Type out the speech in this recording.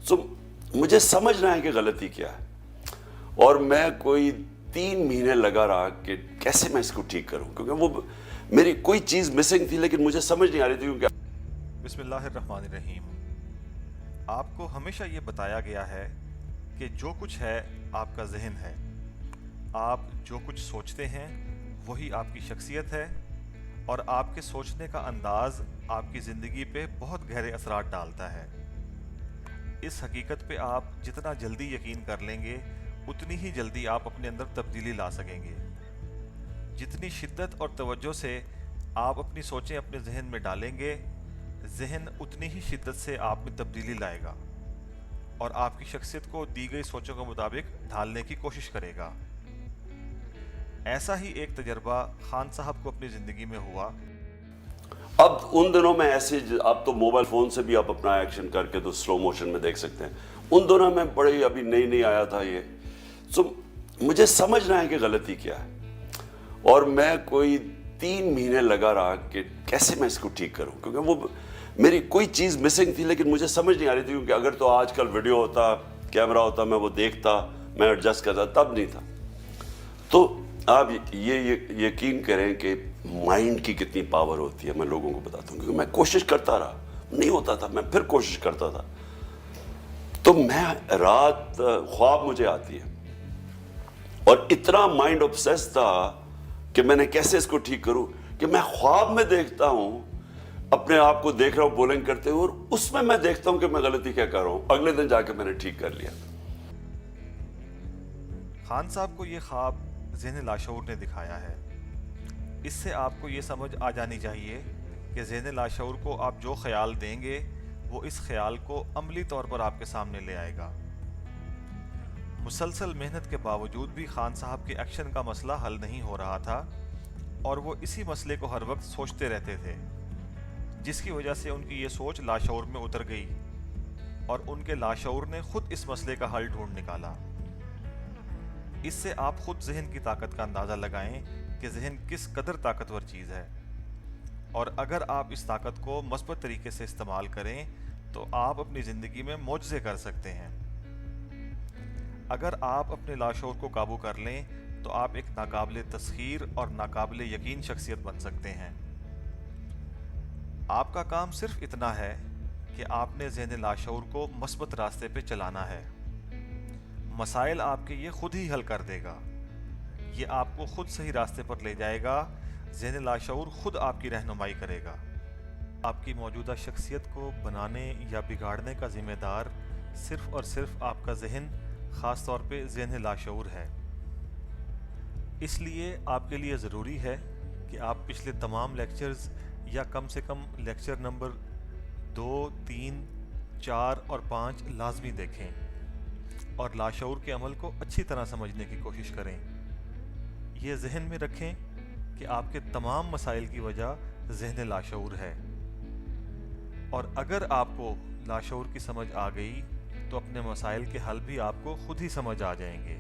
तो मुझे समझना है कि गलती क्या है, और मैं कोई 3 महीने लगा रहा कि कैसे मैं इसको ठीक करूं, क्योंकि वो मेरी कोई चीज़ मिसिंग थी लेकिन मुझे समझ नहीं आ रही थी। क्योंकि बिस्मिल्लाहिर्रहमानिर्रहीम। आपको हमेशा ये बताया गया है कि जो कुछ है आपका जहन है। आप जो कुछ सोचते हैं वही आपकी शख्सियत है, और आपके सोचने का अंदाज़ आपकी ज़िंदगी पे बहुत गहरे असरात डालता है। इस हकीकत पे आप जितना जल्दी यकीन कर लेंगे उतनी ही जल्दी आप अपने अंदर तब्दीली ला सकेंगे। जितनी शिद्दत और तवज्जो से आप अपनी सोचें अपने जहन में डालेंगे, जहन उतनी ही शिद्दत से आप में तब्दीली लाएगा और आपकी शख्सियत को दी गई सोचों के मुताबिक ढालने की कोशिश करेगा। ऐसा ही एक तजर्बा खान साहब को अपनी ज़िंदगी में हुआ। अब उन दिनों में ऐसे, अब तो मोबाइल फ़ोन से भी आप अपना एक्शन करके तो स्लो मोशन में देख सकते हैं। उन दिनों में बड़े अभी नई आया था ये, तो मुझे समझना है कि गलती क्या है, और मैं कोई 3 महीने लगा रहा कि कैसे मैं इसको ठीक करूं, क्योंकि वो मेरी कोई चीज़ मिसिंग थी लेकिन मुझे समझ नहीं आ रही थी। क्योंकि अगर तो आजकल वीडियो होता, कैमरा होता, मैं वो देखता, मैं एडजस्ट करता, तब नहीं था। तो आप ये यकीन करें कि माइंड की कितनी पावर होती है। मैं लोगों को बताता हूँ, क्योंकि मैं कोशिश करता रहा, नहीं होता था, मैं फिर कोशिश करता था। तो मैं रात ख्वाब मुझे आती है, और इतना माइंड ऑब्सेस था कि मैंने कैसे इसको ठीक करूं, कि मैं ख्वाब में देखता हूं, अपने आप को देख रहा हूं बोलिंग करते हुए, और उसमें मैं देखता हूं कि मैं गलती क्या कर रहा हूं। अगले दिन जाके मैंने ठीक कर लिया। खान साहब को ये ख्वाब ज़हन लाशऊर ने दिखाया है। इससे आपको ये समझ आ जानी चाहिए कि ज़हन लाशऊर को आप जो ख्याल देंगे वो इस ख्याल को अमली तौर पर आपके सामने ले आएगा। मुसलसल मेहनत के बावजूद भी खान साहब के एक्शन का मसला हल नहीं हो रहा था, और वो इसी मसले को हर वक्त सोचते रहते थे, जिसकी वजह से उनकी ये सोच लाशऊर में उतर गई, और उनके लाशऊर ने खुद इस मसले का हल ढूंढ निकाला। इससे आप खुद जहन की ताकत का अंदाज़ा लगाएं कि जहन किस कदर ताकतवर चीज़ है, और अगर आप इस ताकत को मस्बत तरीके से इस्तेमाल करें तो आप अपनी ज़िंदगी में मोजज़े कर सकते हैं। अगर आप अपने लाशऊर को काबू कर लें तो आप एक नाकाबिले तस्खीर और नाकाबिले यकीन शख्सियत बन सकते हैं। आपका काम सिर्फ इतना है कि आपने ज़हन लाशऊर को मस्बत रास्ते पे चलाना है। मसाइल आपके ये खुद ही हल कर देगा, ये आपको खुद सही रास्ते पर ले जाएगा। ज़हन लाशऊर खुद आपकी रहनुमाई करेगा। आपकी मौजूदा शख्सियत को बनाने या बिगाड़ने का ज़िम्मेदार सिर्फ और सिर्फ आपका जहन, ख़ास तौर पे ज़हन लाशऊर है। इसलिए आपके लिए ज़रूरी है कि आप पिछले तमाम लेक्चर्स, या कम से कम लेक्चर नंबर 2, 3, 4 और 5 लाजमी देखें और लाशऊर के अमल को अच्छी तरह समझने की कोशिश करें। ये जहन में रखें कि आपके तमाम मसाइल की वजह ज़हन लाशऊर है, और अगर आपको लाशऊर की समझ आ गई तो अपने मसाइल के हल भी आपको खुद ही समझ आ जाएंगे।